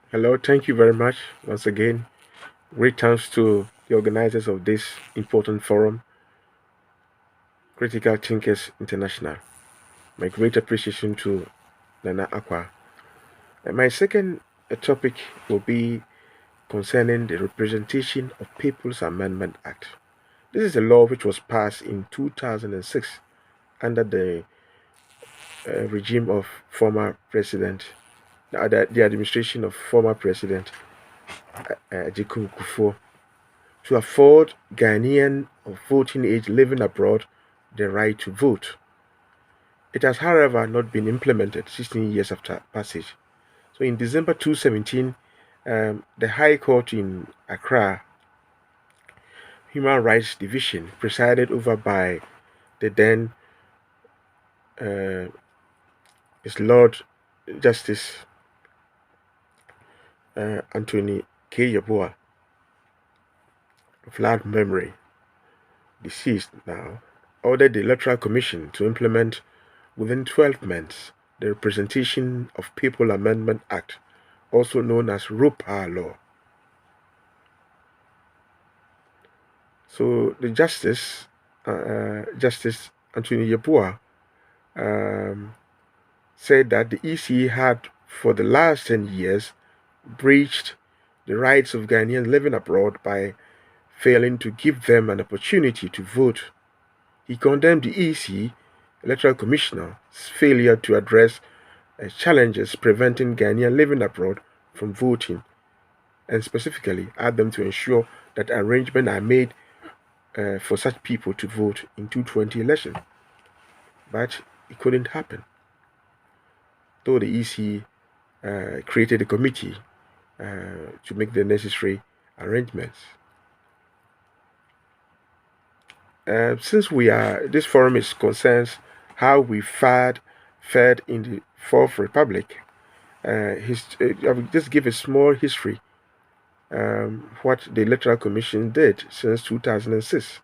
Hello, thank you very much once again. Great thanks to the organizers of this important forum, Critical Thinkers International. My great appreciation to Nana Aqua. And my second topic will be concerning the Representation of People's Amendment Act. This is a law which was passed in 2006 under the regime of former President, the administration of former President Jacob Kufuor, to afford Ghanaian of voting age living abroad the right to vote. It has, however, not been implemented 16 years after passage. So in December 2017, the High Court in Accra, Human Rights Division, presided over by the then uh, is Lord Justice Anthony K. Yeboah, of loud memory, deceased now, ordered the Electoral Commission to implement within 12 months the Representation of People Amendment Act, also known as R.O.P.A.A law. So the Justice Anthony Yeboah, said that the EC had, for the last 10 years, breached the rights of Ghanaians living abroad by failing to give them an opportunity to vote. He condemned the EC, Electoral Commissioner's failure to address challenges preventing Ghanaians living abroad from voting, and specifically asked them to ensure that arrangements are made for such people to vote in 2020 election. But it couldn't happen, though the EC created a committee to make the necessary arrangements. Since this forum is concerns how we fared in the Fourth Republic, I will just give a small history what the Electoral Commission did since 2006.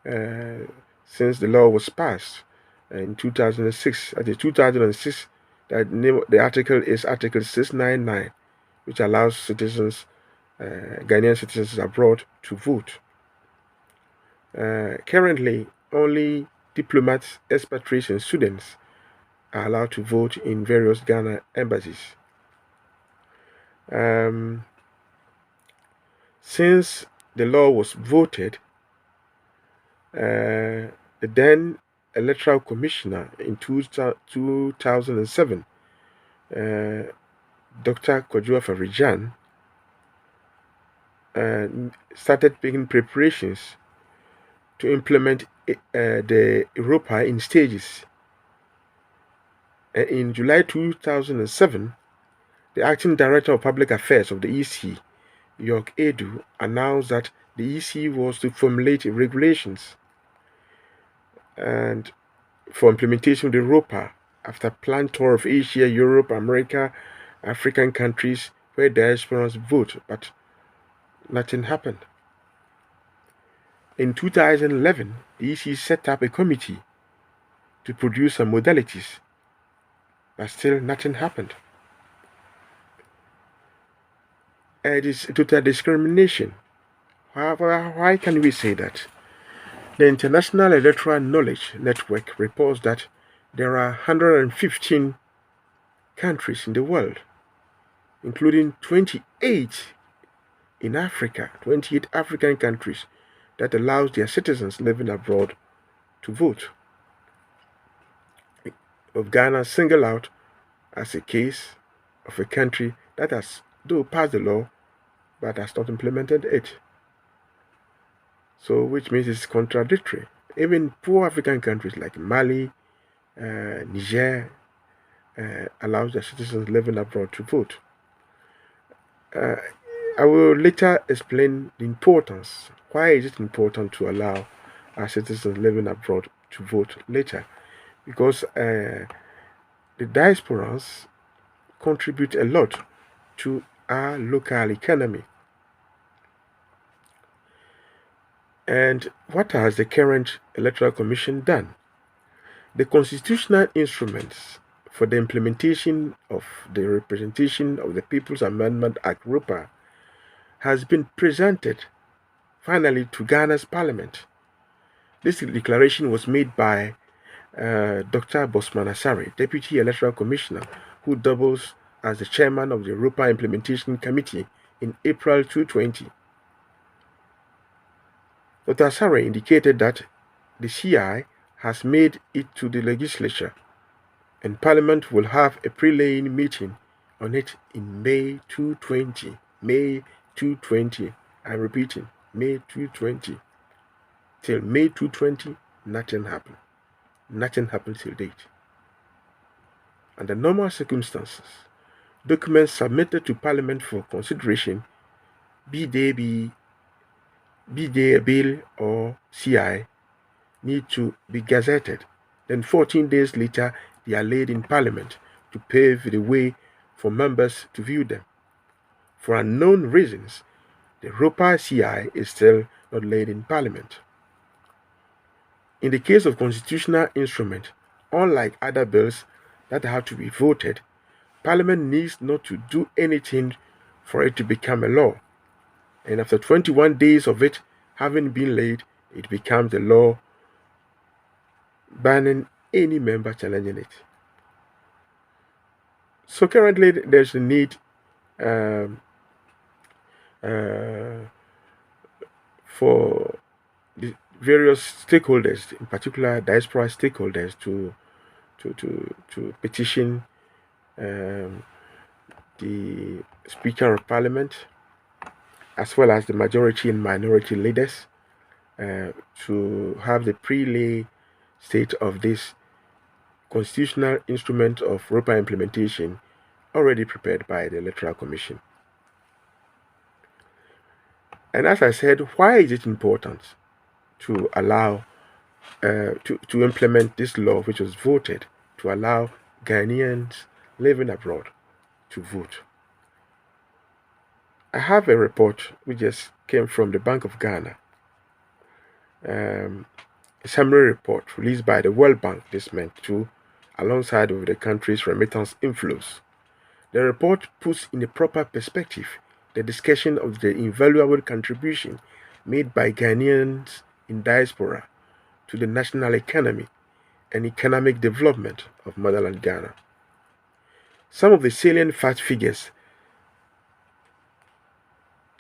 Since the law was passed in 2006, at the 2006, the article is Article 699, which allows citizens, Ghanaian citizens abroad, to vote. Currently, only diplomats, expatriates, and students are allowed to vote in various Ghana embassies. Since the law was voted, the then Electoral Commissioner in 2007, Dr. Kwadwo Farijan, started making preparations to implement the R.O.P.A.A in stages. In July 2007, the acting director of public affairs of the EC, Addo, announced that the EC was to formulate regulations and for implementation of the R.O.P.A.A after planned tour of Asia, Europe, America, African countries where diasporans vote, but nothing happened. In 2011, the EC set up a committee to produce some modalities, but still nothing happened. It is total discrimination. Why can we say that? The International Electoral Knowledge Network reports that there are 115 countries in the world, including 28 in Africa, 28 African countries, that allows their citizens living abroad to vote. Of Ghana singled out as a case of a country that has, though, passed the law, but has not implemented it. So, which means it's contradictory. Even poor African countries like Mali, Niger, allows their citizens living abroad to vote. I will later explain the importance. Why is it important to allow our citizens living abroad to vote later? Because the diasporans contribute a lot to our local economy. And what has the current Electoral Commission done? The constitutional instruments for the implementation of the Representation of the People's Amendment Act R.O.P.A.A has been presented finally to Ghana's parliament. This declaration was made by Dr. Bosman Asare, Deputy Electoral Commissioner, who doubles as the chairman of the R.O.P.A.A Implementation Committee in April 2020. Dr. Asare indicated that the CI has made it to the legislature and Parliament will have a pre-laying meeting on it in May 2020. May 2020. I'm repeating, May 2020. Till May 2020, nothing happened. Nothing happened till date. Under normal circumstances, documents submitted to Parliament for consideration, be they a bill or CI, need to be gazetted. Then 14 days later, they are laid in Parliament to pave the way for members to view them. For unknown reasons, the R.O.P.A.A CI is still not laid in Parliament. In the case of constitutional instrument, unlike other bills that have to be voted, Parliament needs not to do anything for it to become a law. And after 21 days of it having been laid, it becomes the law, banning any member challenging it. So currently, there's a need um, for the various stakeholders, in particular diaspora stakeholders, to petition um, the Speaker of Parliament, as well as the majority and minority leaders, to have the pre-lay state of this constitutional instrument of R.O.P.A.A implementation already prepared by the Electoral Commission. And as I said, why is it important to allow to implement this law, which was voted to allow Ghanaians living abroad to vote? I have a report which just came from the Bank of Ghana, a summary report released by the World Bank this month too, alongside with the country's remittance inflows. The report puts in a proper perspective the discussion of the invaluable contribution made by Ghanaians in diaspora to the national economy and economic development of motherland Ghana. Some of the salient fact figures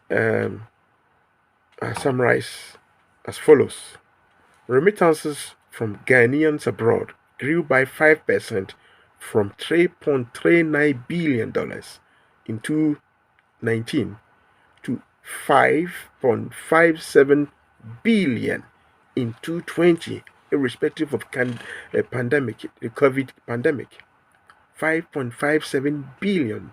are summarized as follows. Remittances from Ghanaians abroad grew by 5% from $3.39 billion in 2019 to $5.57 billion in 2020, irrespective of pandemic, the COVID pandemic. $5.57 billion.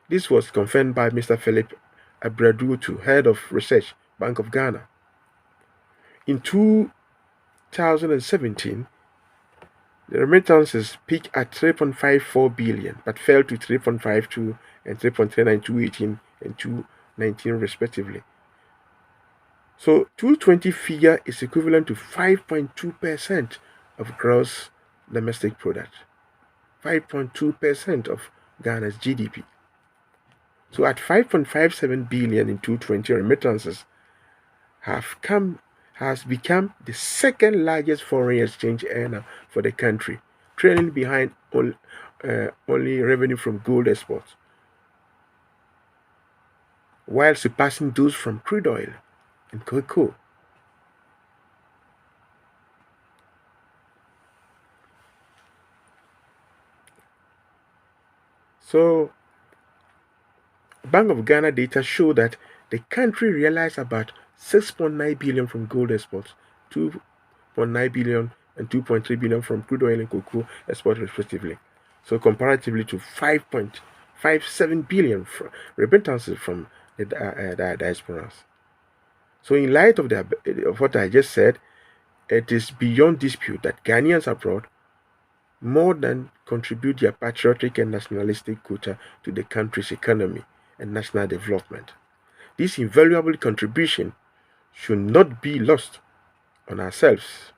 This was confirmed by Mr. Philip Abreduotu, head of research, Bank of Ghana. In 2017, the remittances peaked at 3.54 billion, but fell to 3.52 and 3.39 in 2018 and 2019 respectively. So 2020 figure is equivalent to 5.2% of gross domestic product. 5.2% of Ghana's GDP. So at 5.57 billion in 2020, remittances has become the second largest foreign exchange earner for the country, trailing behind only revenue from gold exports, while surpassing those from crude oil and cocoa. So, Bank of Ghana data show that the country realized about 6.9 billion from gold exports, 2.9 billion and 2.3 billion from crude oil and cocoa exports respectively. So comparatively to 5.57 billion remittances from the diasporas. So in light of what I just said, it is beyond dispute that Ghanaians abroad more than contribute their patriotic and nationalistic quota to the country's economy and national development. This invaluable contribution should not be lost on ourselves,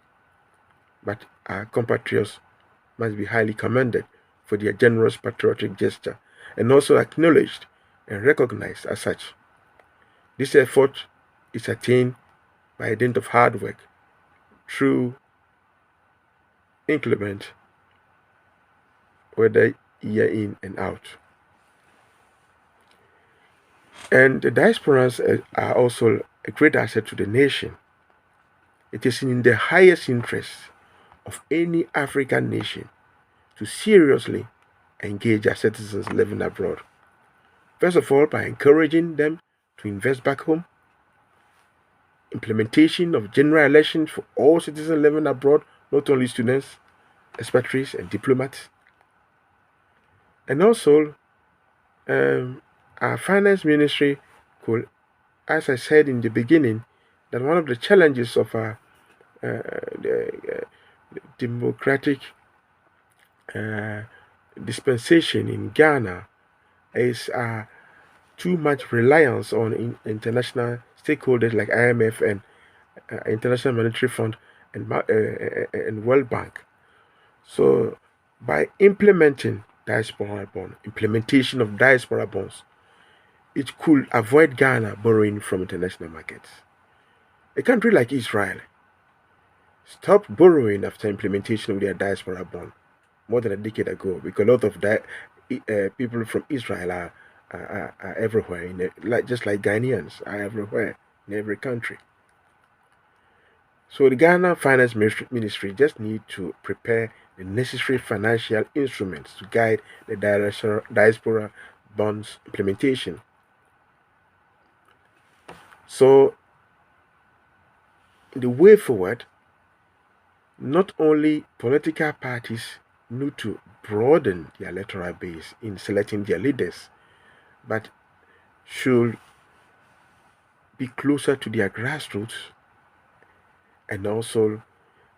but our compatriots must be highly commended for their generous patriotic gesture and also acknowledged and recognized as such. This effort is attained by a dint of hard work through inclement weather year in and out. And the diasporans are also a great asset to the nation. It is in the highest interest of any African nation to seriously engage their citizens living abroad. First of all, by encouraging them to invest back home, implementation of general elections for all citizens living abroad, not only students, expatriates, and diplomats, and also our finance ministry could, as I said in the beginning, that one of the challenges of our the, democratic uh, dispensation in Ghana is too much reliance on international stakeholders like IMF and International Monetary Fund and World Bank. So, by implementation of diaspora bonds, it could avoid Ghana borrowing from international markets. A country like Israel stopped borrowing after implementation of their diaspora bond more than a decade ago because a lot of people from Israel are everywhere, just like Ghanaians are everywhere in every country. So the Ghana Finance Ministry just need to prepare the necessary financial instruments to guide the diaspora bonds implementation. So the way forward, not only political parties need to broaden their electoral base in selecting their leaders, but should be closer to their grassroots and also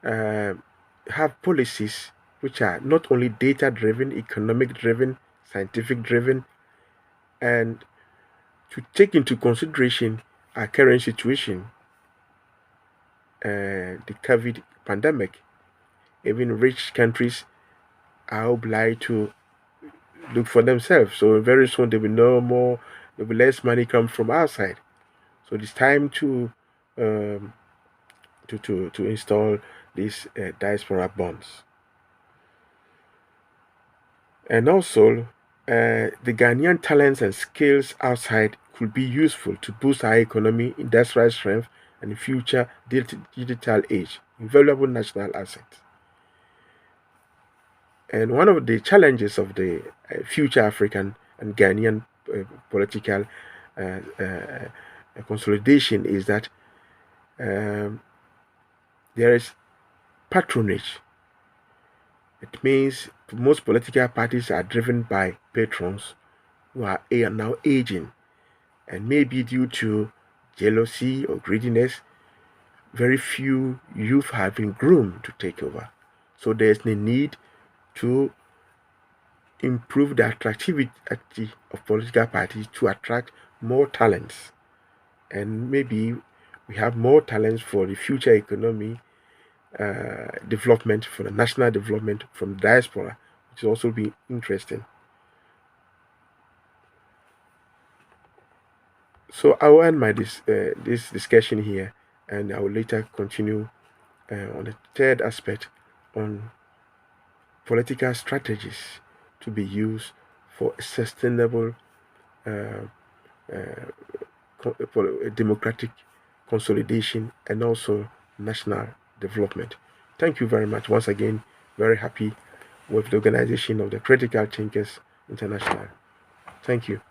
uh, have policies which are not only data driven, economic driven, scientific driven, and to take into consideration our current situation, the COVID pandemic. Even rich countries are obliged to look for themselves. So very soon there will no more, there will less money come from outside. So it's time um, to install these diaspora bonds. And also, the Ghanaian talents and skills outside could be useful to boost our economy, industrial strength, and future digital age, invaluable national assets. And one of the challenges of the future African and Ghanaian political uh, uh, consolidation is that um, there is patronage. It means most political parties are driven by patrons who are now aging, and maybe due to jealousy or greediness, very few youth have been groomed to take over. So there's the need to improve the attractivity of political parties to attract more talents. And maybe we have more talents for the future economy development, for the national development from the diaspora, which will also be interesting. So I will end this discussion here, and I will later continue on the third aspect on political strategies to be used for a sustainable uh, uh, democratic consolidation and also national development. Thank you very much. Once again, very happy with the organization of the Critical Thinkers International. Thank you.